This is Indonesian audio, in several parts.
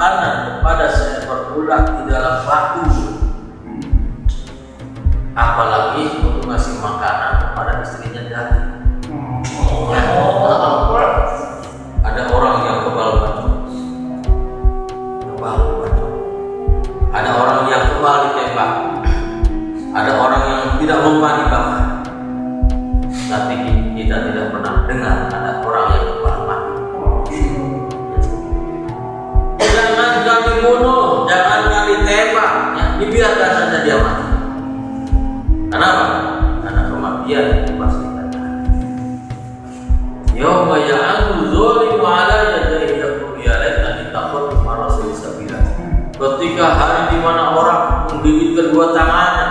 makanan kepada seekor ular di dalam batu, apalagi untuk ngasih makanan kepada istrinya tadi. Ada orang yang kebal batu, ada orang yang kebal ditembak, ada orang yang tidak mempan dibakar. Tapi kita tidak pernah dengar ada orang yang kebal mati. Jangan kami bunuh, jangan kami tembak, ya, dibiarkan saja dia mati. Kenapa? Karena kematian itu pasti ada. Yauma ya'adu dzalimu 'ala yadayhi yaqulu ya laitani ittakhadtu ma'a rasuli sabila. Ketika hari di mana orang menggigit kedua tangannya,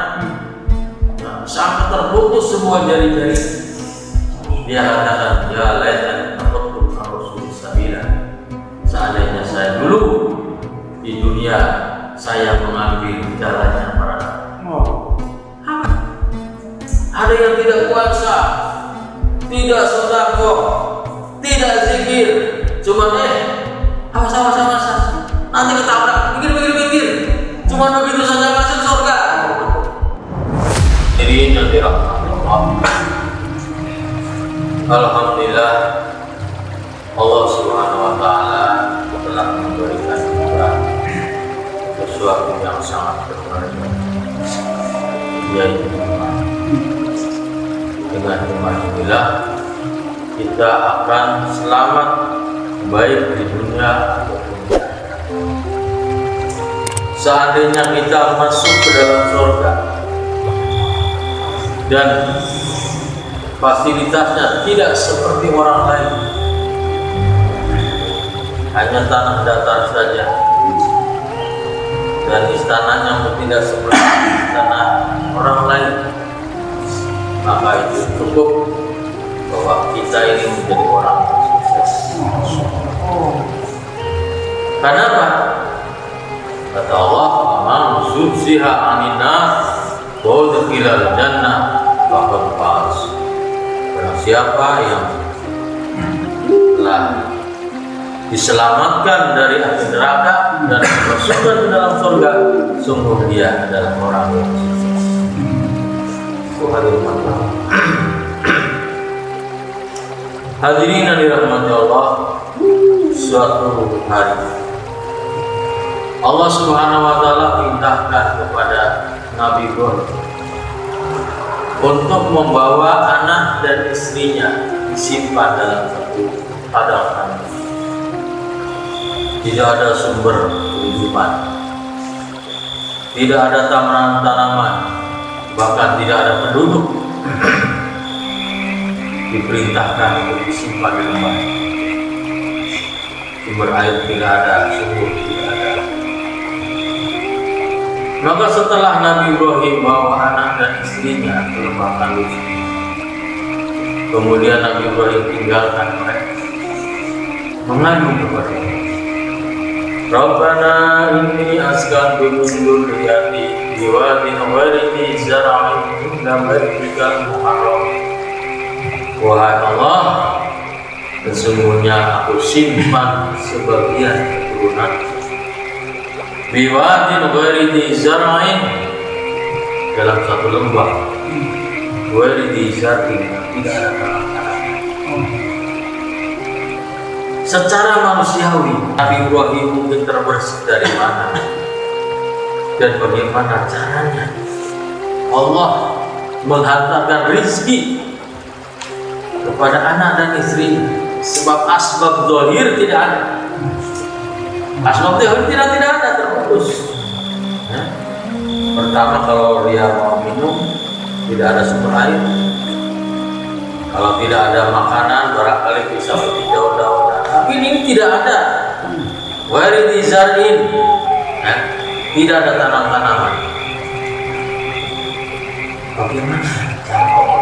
sampai terputus semua jari-jari, dia katakan ya laitani ittakhadtu ma'a rasuli sabila. Seandainya saya dulu di dunia saya mengambil jalannya para ada yang tidak puasa, tidak sedekah, tidak zikir, cuma awas, nanti ketabrak, pikir, cuma begitu saja masuk surga. Jadi nanti alhamdulillah Allah Subhanahu wa Ta'ala telah memberikan kita sesuatu yang sangat berharga, yaitu dengan iman inilah kita akan selamat baik di dunia ataupun di akhirat. Seandainya kita masuk ke dalam surga dan fasilitasnya tidak seperti orang lain, hanya tanah datar saja, dan istananya tidak seperti istana orang lain, maka itu cukup bahwa kita ini menjadi orang yang sukses. Kenapa? Kata Allah, "Man zuhziha 'anil nar wa udkhilal jannah faqad faz." Barang siapa yang telah diselamatkan dari api neraka dan dimasukkan ke dalam surga, sungguh dia adalah orang yang sukses. Hadirin yang dirahmati Allah, suatu hari Allah Subhanahu wa Ta'ala perintahkan kepada Nabi Ibrahim untuk membawa anak dan istrinya disimpan dalam satu padang tanah. Tidak ada sumber kehidupan, tidak ada tanaman, bahkan tidak ada penduduk. Diperintahkan untuk disimpan di rumah. Sumber air tidak ada, sumur tidak ada. Maka setelah Nabi Ibrahim bawa anak dan istrinya ke lembah tandus, kemudian Nabi Ibrahim tinggalkan mereka, mengadu kepada Allah, Rabbana inni askantu min dzurriyyati biwadin ghairi dzi zar'in 'inda baitikal muharram. Wahai Allah, sesungguhnya aku simpan sebagian keturunan biwadin ghairi dzi zar'in, dalam satu lembah ghairi dzi zar'in, tidak ada tanah. Secara manusiawi, Nabi Ibrahim mungkin terbersih dari mana dan bagaimana caranya Allah menghantarkan rizki kepada anak dan istri, sebab asbab zahir tidak ada. Asbab zahir tidak ada, terputus. Pertama, kalau dia mau minum tidak ada sumber air, kalau tidak ada makanan barangkali bisa pergi jauh-jauh. Tapi ini tidak ada. Ghairi dzi zar'in, tidak ada tanam-tanaman. Bagaimana cara Allah?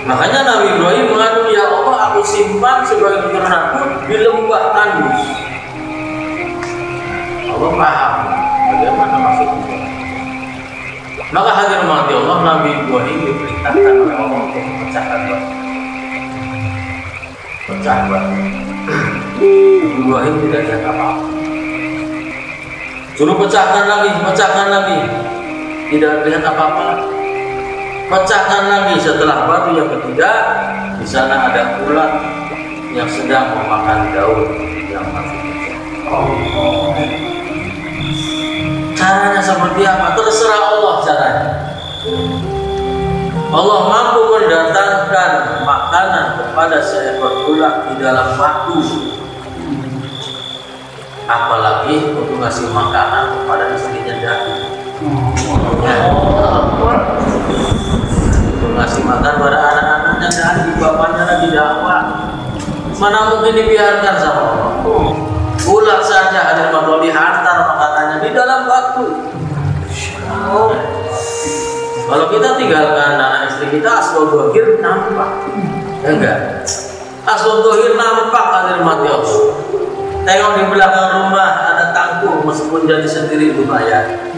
Makanya Nabi Ibrahim mengadu, ya Allah, aku simpan sebagai keturunanku di lembah tandus. Allah paham bagaimana maksudnya. Maka hadirin mati Allah, Nabi Ibrahim diperintahkan oleh Allah untuk memecahkan batu. Pecah batu. Ibrahim tidak ada apa-apa. Suruh pecahkan lagi, tidak lihat apa-apa. Pecahkan lagi, setelah batu yang ketiga, di sana ada ulat yang sedang memakan daun yang masih kecil. Caranya seperti apa? Terserah Allah caranya. Allah mampu mendatangkan makanan kepada seekor ulat di dalam batu. Apalagi untuk ngasih makanan kepada istrinya Daud. Untuk ngasih makan pada anak-anaknya Daud, bapaknya lagi dakwah. Mana mungkin dibiarkan sama Allah? Ulat saja ada dihantar makanannya di dalam batu. Kalau kita tinggalkan anak istri kita, asal dohir nampak, enggak? Asal dohir nampak hadir mati Allah. Tengok di belakang rumah ada tangkuh, meskipun jadi sendiri lumayan.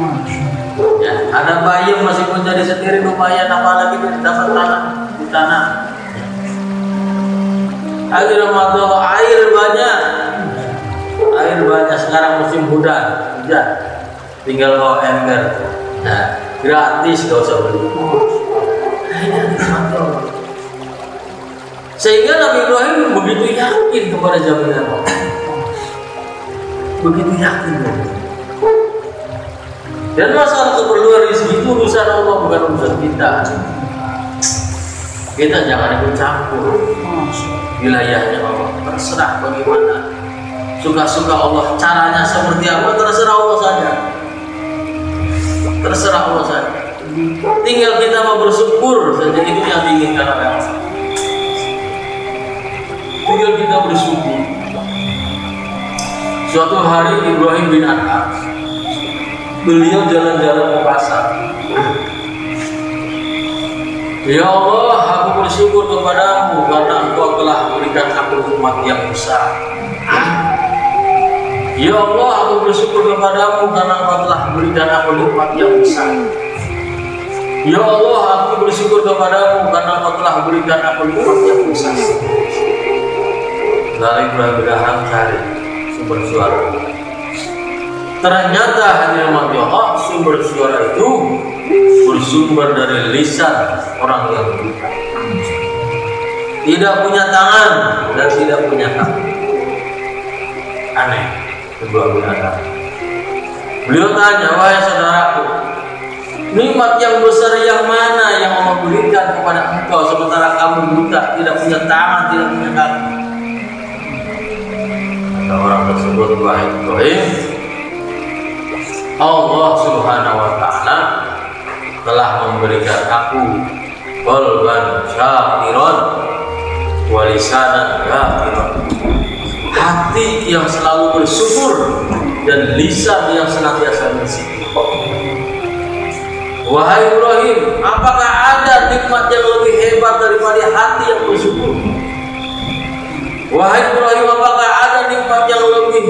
Ya, ada bayam meskipun jadi sendiri lumayan, apalagi dapat tanah di tanah. Hadir mati Allah, air banyak sekarang musim hujan, tinggal bawa ember. Nah, gratis, gak usah beli. Sehingga Nabi Ibrahim begitu yakin kepada jaminan Allah, begitu yakin. Dan masalah keperluan rezeki itu urusan Allah, bukan urusan kita. Kita jangan ikut campur wilayahnya Allah. Terserah bagaimana, suka-suka Allah, caranya seperti apa, terserah Allah saja. Terserah Allah saja. Tinggal kita mau bersyukur saja, itu yang diinginkan oleh Allah. Tinggal kita bersyukur. Suatu hari Ibrahim bin Adham, beliau jalan-jalan ke pasar. Ya Allah, aku bersyukur kepadamu karena Engkau telah memberikan aku nikmat yang besar. Ya Allah, aku bersyukur kepadamu karena Engkau telah memberikan aku nikmat yang besar. Ya Allah, aku bersyukur kepadamu karena Engkau telah memberikan aku nikmat yang besar. Lalu Ibrahim bin Adham cari sumber suara. Ternyata hadirin mati Allah, sumber suara itu bersumber dari lisan orang yang buta, tidak punya tangan dan tidak punya kaki. Aneh kedua binatang. Beliau tanya, wahai saudaraku, nikmat yang besar yang mana yang Allah berikan kepada engkau sementara kamu buta, tidak punya tangan, tidak punya kaki? Kata orang tersebut, wahai Ibrahim, Allah Subhanahu wa Ta'ala telah memberikan aku qalban syakiran wa lisanan dzakiran, hati yang selalu bersyukur dan lisan yang senantiasa berzikir. Wahai Ibrahim, apakah ada nikmat yang lebih hebat daripada hati yang bersyukur? Wahai Ibrahim, apakah ada nikmat yang lebih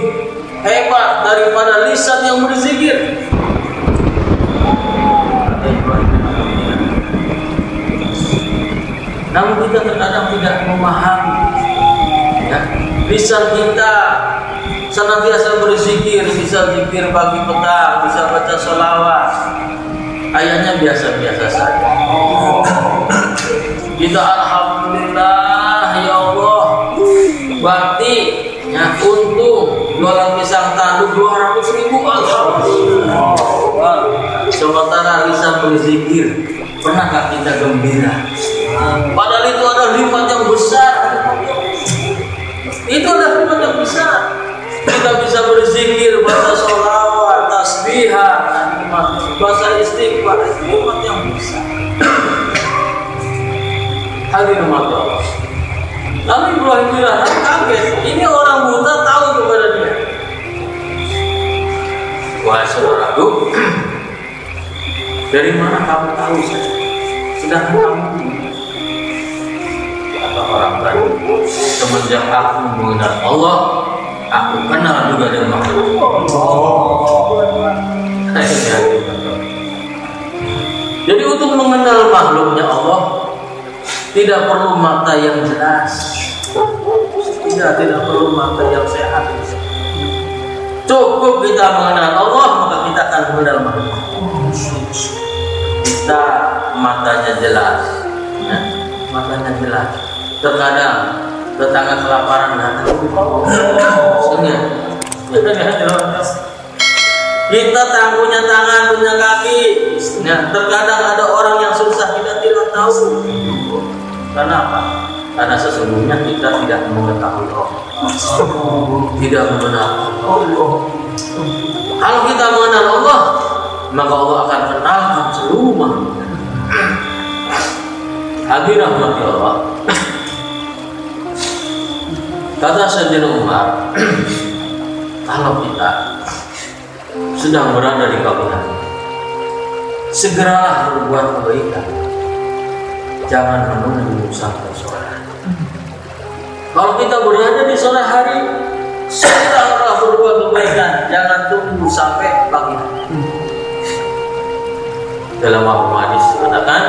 hebat daripada lisan yang berzikir? Namun kita terkadang tidak memahami, ya. Lisan kita senantiasa berzikir, bisa zikir pagi petang, bisa baca sholawat, ayatnya biasa-biasa saja. Kita alhamdulillah ya Allah, bakti, ya, untung jualan pisang tanduk 200.000, alhamdulillah. Sementara lisan berzikir, pernahkah kita gembira? Padahal itu adalah nikmat yang besar. Itu adalah nikmat yang besar. Kita bisa berzikir, baca sholawat, tasbihah, baca istighfar, itu nikmat yang besar. Hadirin Allah. Lalu Ibrahim bilang, kaget, ini orang buta tahu kepada dia. Wahai saudaraku, dari mana kamu tahu saja? Sedangkan kamu kata orang tadi, semenjak aku mengenal Allah, aku kenal juga dengan makhluk. Jadi untuk mengenal makhluknya Allah tidak perlu mata yang jelas, tidak perlu mata yang sehat. Cukup kita mengenal Allah, maka kita akan mengenal makhluk. Kita matanya jelas, ya, matanya jelas. Terkadang tetangga kelaparan datang, kita punya tangan, punya kaki. Ya, terkadang ada orang yang susah, kita tidak tahu. Kenapa? Karena sesungguhnya kita tidak mengetahui Allah. Tidak mengenal Allah. Kalau kita mengenal Allah, maka Allah akan kenalkan seluruh makhluk. Hadirin rahmati Allah. Kata Sayyidina Umar, kalau kita sedang berada di kabur, segeralah berbuat kebaikan. Jangan menunggu sampai sore. Kalau kita berada di sore hari, segeralah berbuat kebaikan. Jangan tunggu sampai pagi. Dalam hadis dikatakan,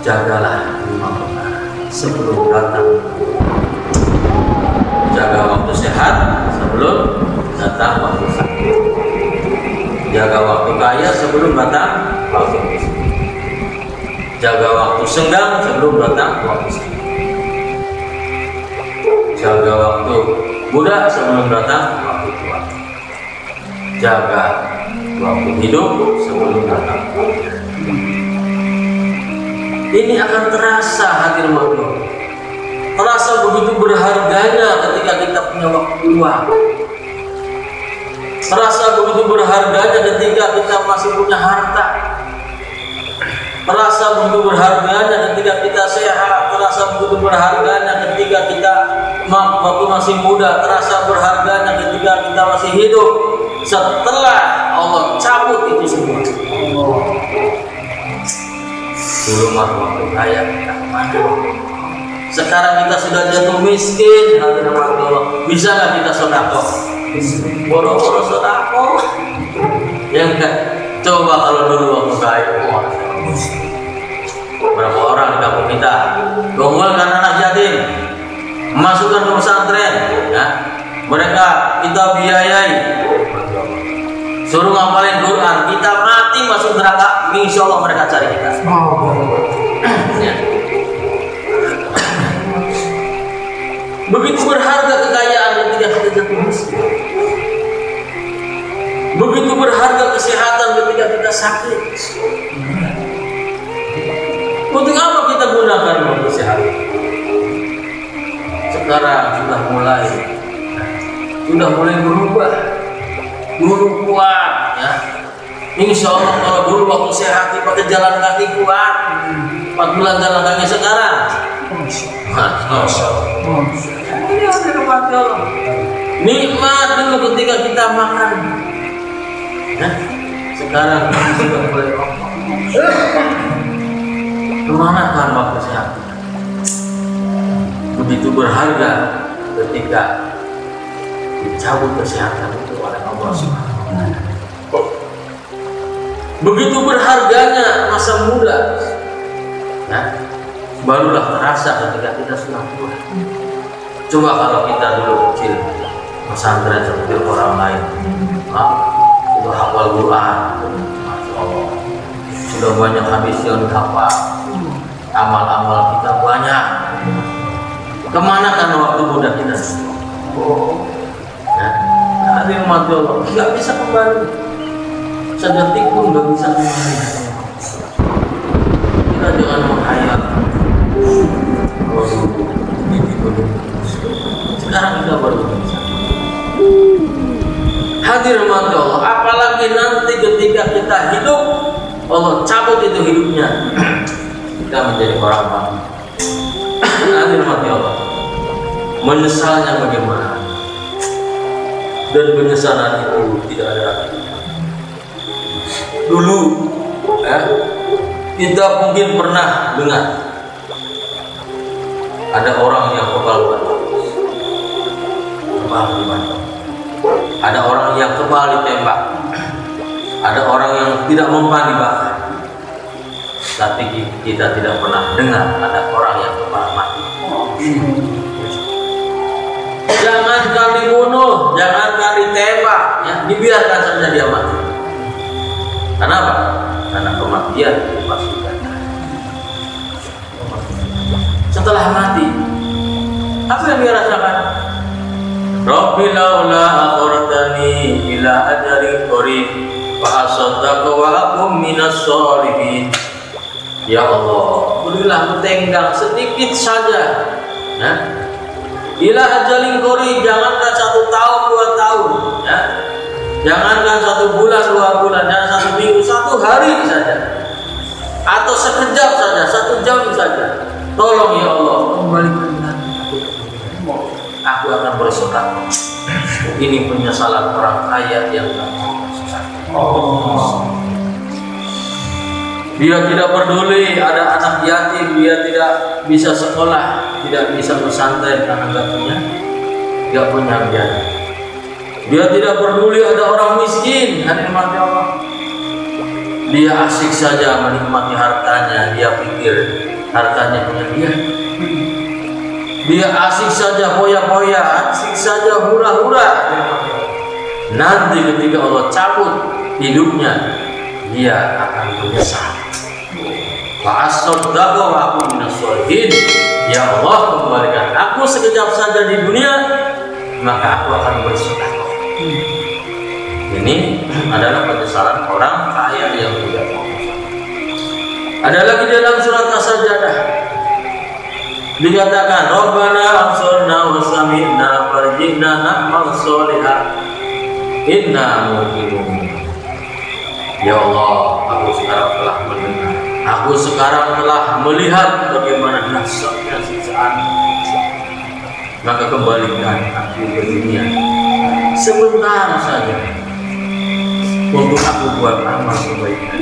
jagalah 5 perkara sebelum datang. Jaga waktu sehat sebelum datang waktu sakit. Jaga waktu kaya sebelum datang waktu miskin. Jaga waktu senggang sebelum datang waktu sakit. Jaga waktu muda sebelum datang waktu tua. Jaga waktu hidup sebelum datang waktu. Ini akan terasa hadir makhluk. Terasa begitu berharganya ketika kita punya waktu luang. Terasa begitu berharganya ketika kita masih punya harta. Terasa begitu berharganya ketika kita sehat. Terasa begitu berharganya ketika kita waktu masih muda. Terasa berharganya ketika kita masih hidup. Setelah Allah cabut itu semua. Dulu mah waktu kaya kita kemana? Sekarang kita sudah jatuh miskin. Bisa nggak kita sedekah? Boro-boro sedekah. Yang enggak. Coba kalau dulu waktu kaya. Berapa orang di kampung kita mengumpulkan anak yatim, masukkan ke pesantren, ya. Mereka kita biayai, suruh ngapalin Quran, kita mati masuk neraka, insya Allah mereka cari kita. Ya. Begitu berharga kekayaan ketika kita jatuh miskin. Begitu berharga kesehatan ketika kita sakit. Untuk apa kita gunakan untuk kesehatan? Sekarang sudah mulai berubah. Dulu kuat, ya. Insya Allah kalau dulu waktu sehat pakai jalan kaki kuat, 4 bulan jalan kaki sekarang. Ini ada nikmat Allah. Nikmat dulu ketika kita makan. Nah, sekarang sudah mulai ngomong. Kemana kan waktu sehat? Begitu berharga ketika dicabut kesehatan itu oleh Allah Subhanahu wa Ta'ala. Begitu berharganya masa muda. Nah, barulah terasa ketika kita sudah tua. Coba kalau kita dulu kecil, pesantren seperti orang lain, sudah hafal Quran, Masya Allah, sudah banyak hadis yang dihafal, amal-amal kita banyak. Kemana kan waktu muda kita? Ada yang mati Allah, nggak bisa kembali. Sedetik pun nggak bisa kembali. Kita jangan menghayal. Sekarang kita baru bisa. Hadir mati Allah. Apalagi nanti ketika kita hidup, Allah cabut itu hidupnya. Kita menjadi orang mati. Hadir mati Allah. Menyesalnya bagaimana? Dan penyesalan itu tidak ada lagi. Dulu, kita mungkin pernah dengar ada orang yang kebal dibanting, ada orang yang kebal ditembak, ada orang yang tidak mempan dibakar. Tapi kita tidak pernah dengar ada orang yang kebal mati. Jangan kali bunuh, jangan kali tembak, dibiarkan saja dia mati. Kenapa? Karena kematian dipastikan. Setelah mati, apa yang dia rasakan? Rabbi laula akhartani ila ajalin qarib fa asaddaqu wa akum minas sholihin. Ya Allah, berilah tenggang sedikit saja. Nah, ila ajalin qarib, jangankan 1 tahun 2 tahun, ya. Jangankan 1 bulan 2 bulan, jangan 1 minggu, 1 hari saja, atau sekejap saja, 1 jam saja. Tolong ya Allah, kembalikan aku akan bersedekah. Ini penyesalan orang kaya yang tidak mau bersedekah. Dia tidak peduli ada anak yatim, dia tidak bisa sekolah, tidak bisa bersantai karena tidak punya biaya. Dia tidak peduli ada orang miskin, hadirin mati Allah. Dia asik saja menikmati hartanya, dia pikir hartanya punya dia. Dia asik saja foya-foya, asik saja hura-hura. Nanti ketika Allah cabut hidupnya, dia akan menyesal. Wa asaddaqu wa akum minas sholihin. Ya Allah, kembalikan aku sekejap saja di dunia, maka aku akan bersedekah. Ini adalah penyesalan orang kaya yang tidak mau. Ada lagi dalam surat As-Sajdah dikatakan, Rabbana absarna wa sami'na farji'na na'mal sholihan inna muqinun. Ya Allah, aku sekarang telah mendengar, aku sekarang telah melihat bagaimana dahsyatnya siksaan. Maka kembalikan aku ke dunia sebentar saja untuk aku buat amal kebaikan.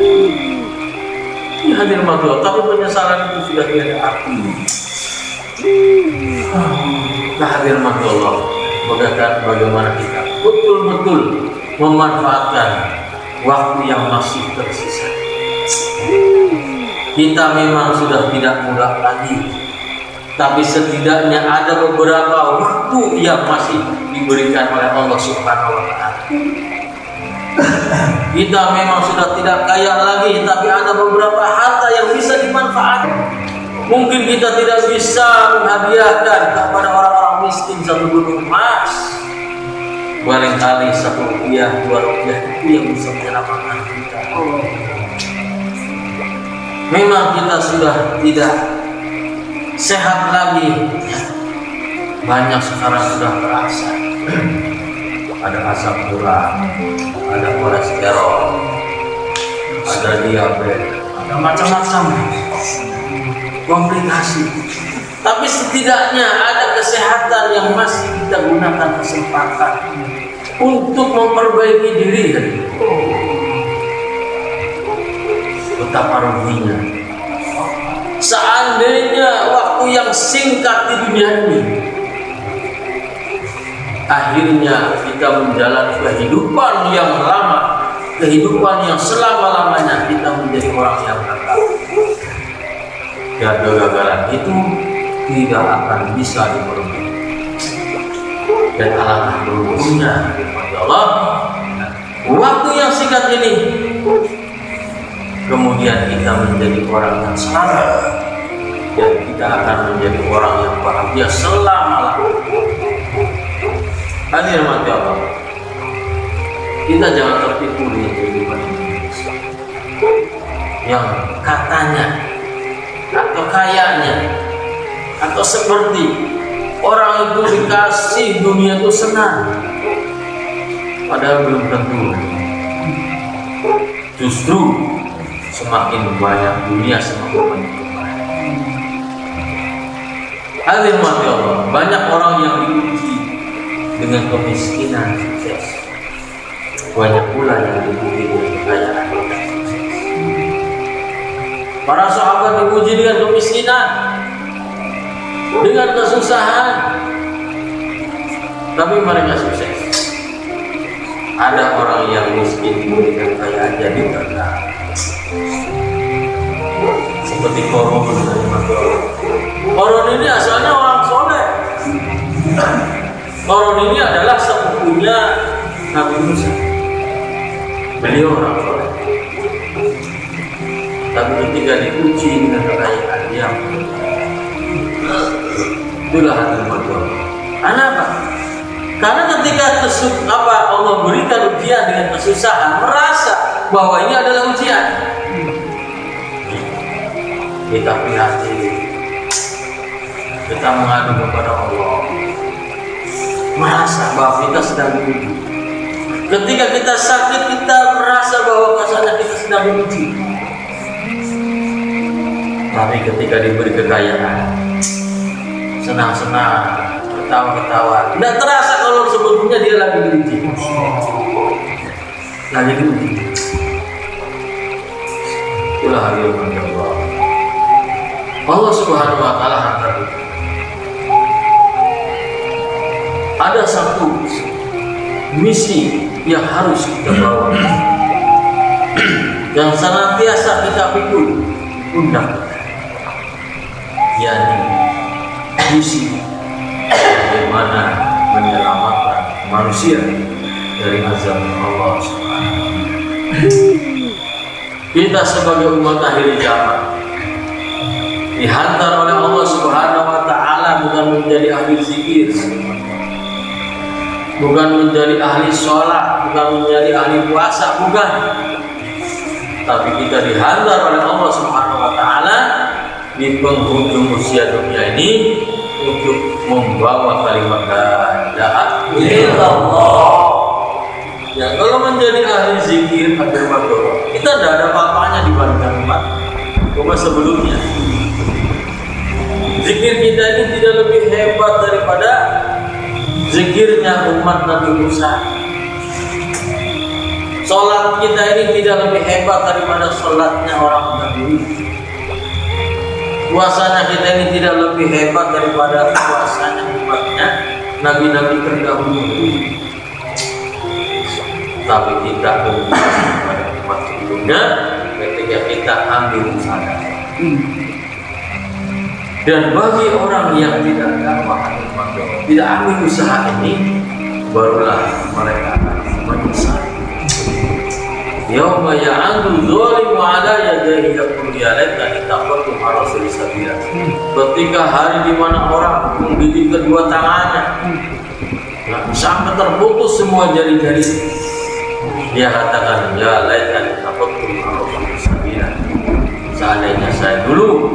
Ini hadir makhluk, tapi penyesalan itu sudah tiada arti. Hadir makhluk Allah, bagaimana kita betul-betul memanfaatkan waktu yang masih tersisa. Kita memang sudah tidak muda lagi, tapi setidaknya ada beberapa waktu yang masih diberikan oleh Allah Subhanahu wa Ta'ala. Kita memang sudah tidak kaya lagi, tapi ada beberapa harta yang bisa dimanfaatkan. Mungkin kita tidak bisa menghadiahkan kepada orang-orang miskin 1 gunung emas. Barangkali 1 rupiah, 2 rupiah itu yang bisa menyelamatkan kita. Memang kita sudah tidak sehat lagi. Banyak sekarang sudah terasa. Ada asam urat, ada kolesterol, ada diabetes, ada macam-macam komplikasi. Tapi setidaknya ada kesehatan yang masih kita gunakan kesempatan untuk memperbaiki diri. Betapa ruginya seandainya waktu yang singkat di dunia ini akhirnya kita menjalani kehidupan yang lama, kehidupan yang selama-lamanya kita menjadi orang yang gagal. Dan kegagalan itu tidak akan bisa diperbaiki. Dan alangkah beruntungnya kepada Allah, waktu yang singkat ini kemudian kita menjadi orang yang selamat, dan kita akan menjadi orang yang bahagia selama-lamanya. Hadirin mati Allah, kita jangan tertipu dengan kehidupan Indonesia yang katanya atau kayaknya atau seperti orang itu dikasih dunia itu senang, padahal belum tentu. Justru semakin banyak dunia semakin banyak kebaikan. Hadirin mati Allah, banyak orang yang diuji dengan kemiskinan sukses, banyak pula yang diuji dengan kekayaan sukses. Para sahabat diuji dengan kemiskinan, dengan kesusahan, tapi mereka sukses. Ada orang yang miskin diberikan kekayaan jadi terkenal, seperti Korun. Korun ini asalnya orang soleh. Korun ini adalah sepupunya Nabi Musa. beliau orang soleh. Tapi ketika diuji dengan kekayaan dia, itulah hati manusia. Kenapa? Karena ketika Allah berikan ujian dengan kesusahan, merasa bahwa ini adalah ujian. Kita prihatin, kita mengadu kepada Allah, merasa bahwa kita sedang diuji. Ketika kita sakit, kita merasa bahwa kasarnya kita sedang diuji. Tapi ketika diberi kekayaan, senang-senang, ketawa-ketawa, tidak terasa kalau sebetulnya dia lagi diuji. Lagi diuji. Itulah firman Allah. Allah Subhanahu wa taala hantar. Ada satu misi yang harus kita bawa, yang senantiasa kita pikul undang, yakni misi bagaimana menyelamatkan manusia dari azab Allah Subhanahu wa taala. Kita sebagai umat akhir zaman dihantar oleh Allah Subhanahu wa taala bukan menjadi ahli zikir, bukan menjadi ahli sholat, bukan menjadi ahli puasa, bukan. Tapi kita dihantar oleh Allah Subhanahu wa taala di penghujung usia dunia ini untuk membawa kalimat la ilaha illallah. Ya, kalau menjadi ahli zikir akhir doa, kita tidak ada apa-apanya dibandingkan umat sebelumnya. Zikir kita ini tidak lebih hebat daripada zikirnya umat Nabi Musa. Salat kita ini tidak lebih hebat daripada salatnya orang Nabi. Puasanya kita ini tidak lebih hebat daripada puasanya umatnya Nabi-Nabi terdahulu. Tapi kita kepada umat sebelumnya ketika kita ambil usaha. Dan bagi orang yang tidak dakwah, tidak ambil usaha ini, barulah mereka akan menyesal. Yauma ya'andu dzalimu 'ala yadayhi yaqulu ya laitani taqattu ma rasuli sabila. Ketika hari di mana orang menggigit kedua tangannya, sampai terputus semua jari-jari, dia katakan ya laitani taqattu ma rasuli sabila. Seandainya saya dulu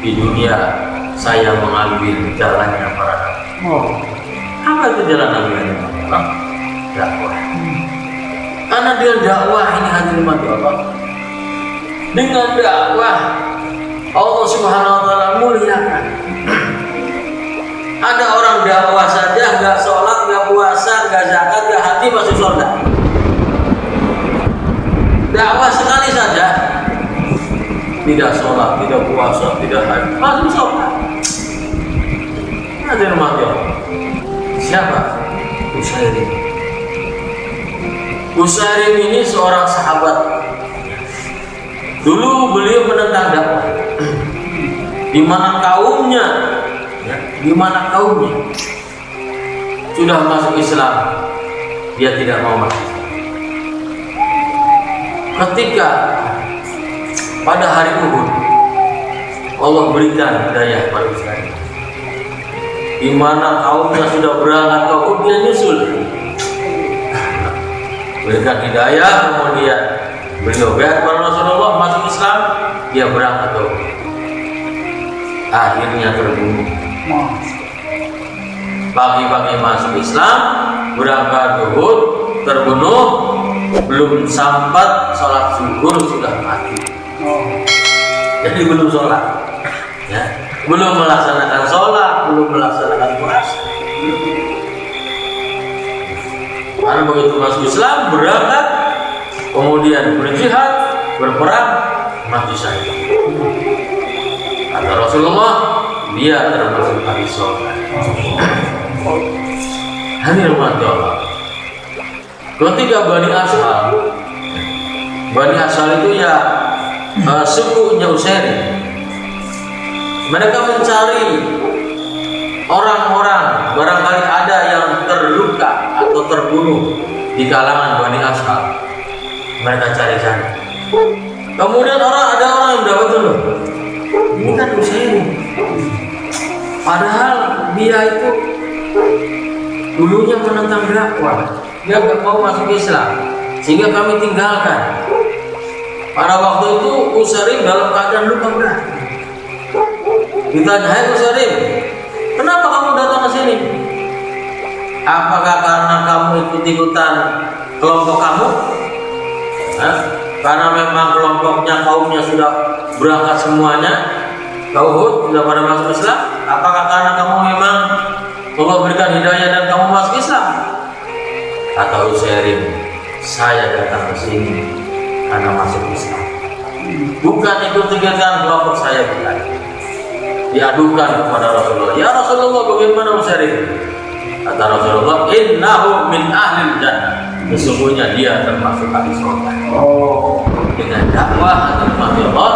di dunia saya mengambil jalannya para nabi. Apa itu jalan nabi? Dakwah. Karena dia dakwah ini hadirin Allah. Dengan dakwah Allah Subhanahu wa taala muliakan. Ada orang dakwah saja enggak sholat, enggak puasa, enggak zakat, enggak haji masuk surga. Dakwah sekali saja tidak sholat, tidak puasa, tidak haji, masuk surga. Hadirin Allah. Siapa? Usairim ini seorang sahabat. Dulu beliau menentang dakwah. Di mana kaumnya sudah masuk Islam, dia tidak mau masuk. Ketika pada hari Uhud, Allah berikan hidayah pada Usairim. Di mana kaumnya sudah berangkat ke Uhud, dia nyusul. Berikan hidayah, kemudian beliau biar Rasulullah masuk Islam, dia berangkat ke Uhud. Akhirnya terbunuh. Pagi-pagi masuk Islam, berangkat ke Uhud, terbunuh, belum sempat sholat zuhur sudah mati. Jadi belum sholat, ya. Belum melaksanakan sholat, belum melaksanakan puasa. Karena begitu masuk Islam, berangkat, kemudian berjihad, berperang, mati syahid. Kata Rasulullah, dia termasuk ahli surga. Hadirin Allah. Ketika Bani Ashal itu ya sukunya Usairim. Mereka mencari orang-orang, barangkali ada yang terluka atau terbunuh di kalangan Bani Ashal. mereka cari sana. Kemudian ada orang yang mendapat dulu. Ini kan Usairi. Padahal dia itu dulunya menentang dakwah, dia nggak mau masuk Islam, sehingga kami tinggalkan. Pada waktu itu Usairi dalam keadaan luka berat. Ditanya, hai Usairi, kenapa kamu datang ke sini? Apakah karena kamu ikut-ikutan kelompok kamu? Karena memang kelompoknya, kaumnya sudah berangkat semuanya, tauhid sudah pada masuk Islam. Apakah karena kamu memang Allah berikan hidayah dan kamu masuk Islam? Kata Usairi, saya datang ke sini karena masuk Islam. Bukan ikut-ikutan kelompok saya, bukan. Diadukan kepada Rasulullah. Ya Rasulullah, bagaimana Usairi? Kata Rasulullah, innahu min ahlil jannah. Sesungguhnya dia termasuk ahli surga. Dengan dakwah dan Allah,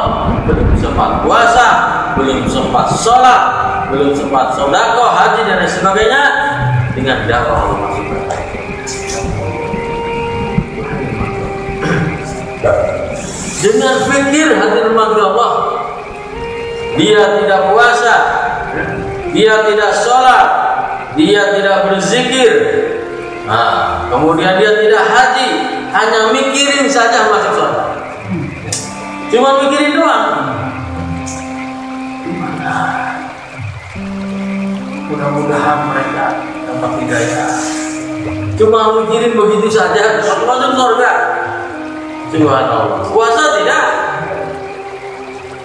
belum sempat puasa, belum sempat sholat, belum sempat sedekah, haji dan lain sebagainya. Dengan dakwah Allah masuk surga. Dengan fikir hadir mati Allah, dia tidak puasa, dia tidak sholat, dia tidak berzikir. Nah, kemudian dia tidak haji, hanya mikirin saja masuk surga. Cuma mikirin doang. Gimana? Mudah-mudahan mereka dapat hidayah. Cuma mikirin begitu saja masuk surga. Subhanallah. Puasa tidak?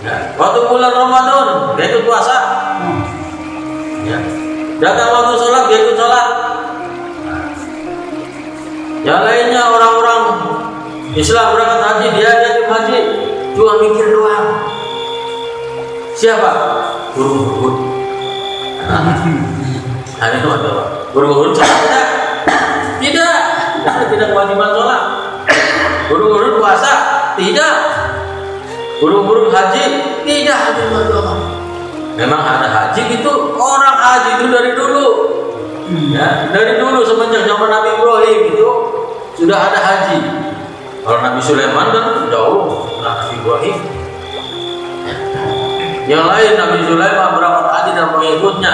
Ya. Waktu bulan Ramadan dia ikut puasa. Ya. Datang waktu sholat dia ikut sholat. Yang lainnya orang-orang Islam berangkat haji, dia ikut haji, cuma mikir doang. Siapa? Guru-guru. Hari itu ada guru-guru sholat tidak? Tidak. Tidak kewajiban sholat. Guru-guru puasa? Tidak. Guru-guru haji? Tidak. Haji Allah. Memang ada haji itu, orang haji itu dari dulu. Ya, dari dulu semenjak zaman Nabi Ibrahim itu sudah ada haji. Kalau Nabi Sulaiman kan jauh Nabi Ibrahim. Ya. Yang lain Nabi Sulaiman berangkat haji dan pengikutnya,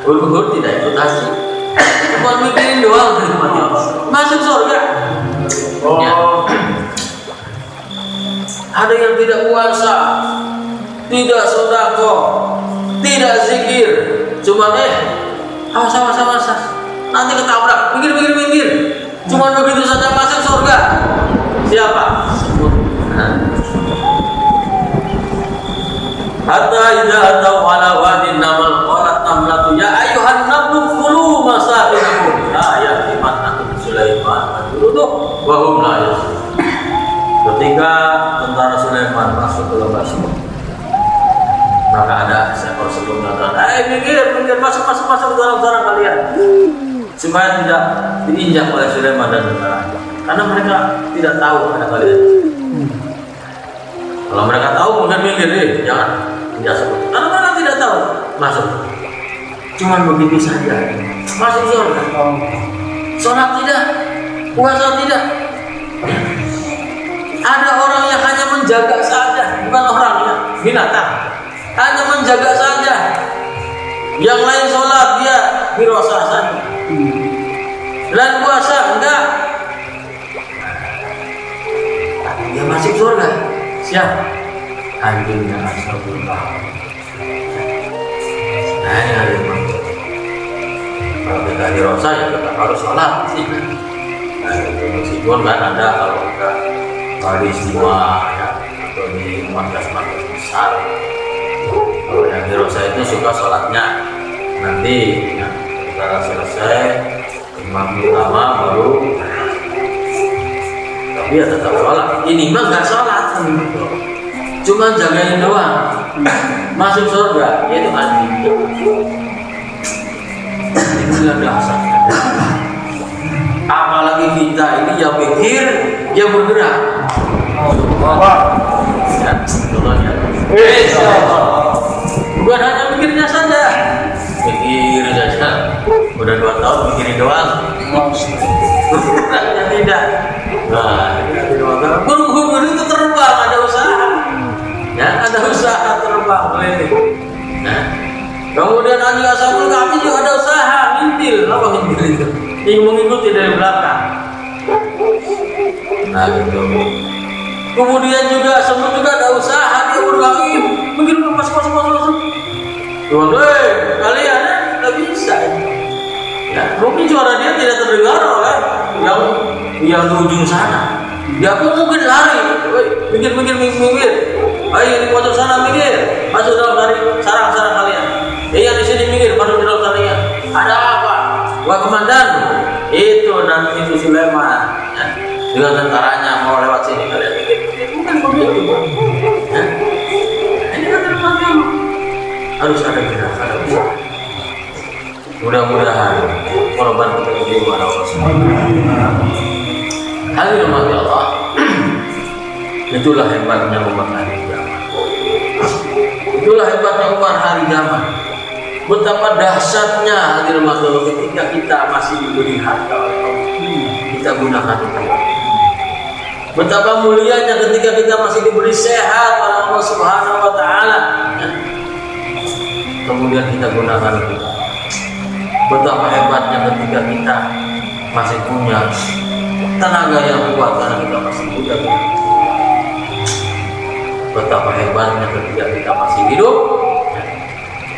guru-guru tidak ikut haji. Cuma mikirin doang dari masuk surga. Ya. Ada yang tidak puasa, tidak sedekah, tidak zikir, cuma awas, nanti ketabrak, minggir. Cuma begitu saja masuk surga. Siapa? Sebut. Hatta idza ataw ala wadin namal qalat namlatu ya ayyuhan nablu kulu masakinakum la ya'timannakum Sulaiman wa hum la yashurun. Ketika tentara Sulaiman masuk ke lembah Sumur, maka ada seekor sebelum mengatakan, minggir, masuk ke dalam sarang kalian, supaya tidak diinjak oleh Sulaiman dan tentara. Karena mereka tidak tahu ada kalian. Kalau mereka tahu mungkin minggir, jangan sebut. Karena mereka tidak tahu, masuk. Cuma begitu saja, masuk surga. Sholat tidak, puasa tidak. Ada orang yang hanya menjaga saja, bukan orang ya, binatang. Hanya menjaga saja. Yang lain sholat, dia birosa saja. Dan puasa enggak. Dia masuk surga. Siapa? Anjingnya Rasulullah. Nah, ini ada yang masuk. Kalau kita birosa ya kita harus sholat. Nah, meskipun kan ada kalau kita di semua ya, atau di markas-markas besar. Kalau yang birosa itu suka sholatnya nanti ya, setelah selesai imam utama baru, tapi ya tetap sholat. Ini mah nggak sholat, cuma jagain doang. Masuk surga, yaitu anjing. Inilah dasarnya. Apalagi kita ini yang mikir, yang bergerak. Ya, contohnya. Bukan hanya mikirnya saja, mikir saja. Udah 2 tahun mikirin doang. Tidak. Nah, ini 2 tahun mengikuti dari belakang. Nah gitu. Kemudian juga semua juga ada usaha dia berlagi, mungkin masuk. Tuhan, kalian nggak bisa. Ya, mungkin suara dia tidak terdengar oleh yang di ujung sana. Dia pun mungkin lari, minggir. Ayo di pojok sana minggir, masuk dalam sarang kalian. Yang di sini minggir, masuk di dalam sarangnya. Ada apa? Wah komandan, itu nanti itu Sulaiman, ya, dengan tentaranya mau lewat sini kalian. Bukan begitu, ya. Ini kan terlalu harus ada gerak, ada usaha. Mudah-mudahan korban kita diterima Allah Subhanahu. Hadirin Allah, itulah hebatnya umat hari zaman. Itulah hebatnya umat hari zaman. Betapa dahsyatnya hadirin Allah ketika kita masih diberi harta oleh Allah, kita gunakan itu. Betapa mulianya ketika kita masih diberi sehat oleh Allah Subhanahu wa taala. Kemudian kita gunakan itu. Betapa hebatnya ketika kita masih punya tenaga yang kuat karena kita masih muda. Betapa hebatnya ketika kita masih hidup,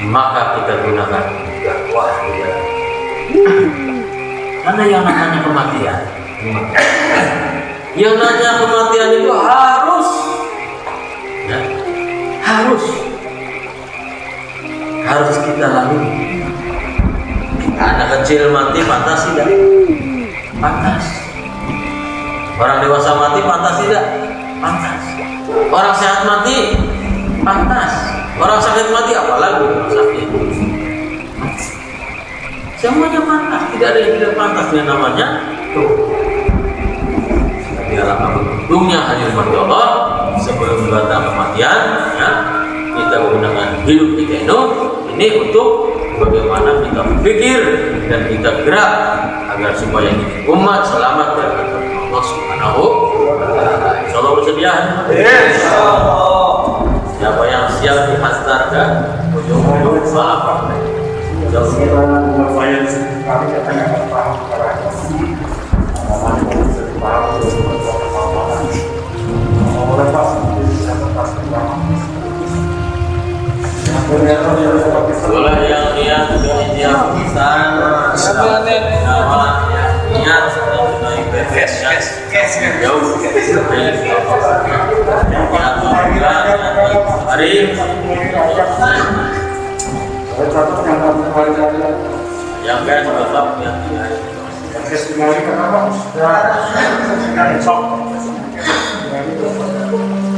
maka kita gunakan dakwah dia. Karena yang namanya kematian, itu harus, ya, harus kita lalui. Anak kecil mati pantas tidak? Pantas. Orang dewasa mati pantas tidak? Pantas. Orang sehat mati pantas. Orang sakit mati apalagi orang sakit. Semuanya pantas. Tidak ada yang tidak pantas yang namanya tuh. Di alam untungnya hadirin Allah sebelum datang kematian, ya, kita menggunakan hidup kita ini untuk bagaimana kita berpikir dan kita gerak agar supaya umat selamat dari Allah Subhanahu wa taala. Insyaallah bersedia? Insyaallah. Siapa yang siap dihantarkan ujung-ujung salam. Boleh yang niat juga dia pesan niat jauh hari yang kan tetap yang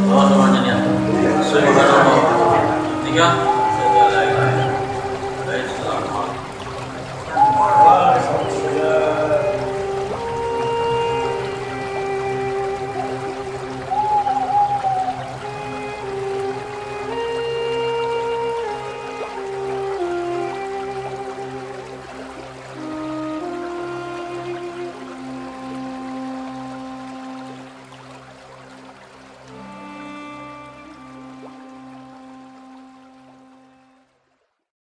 oh namanya niat. Subhanallah. 3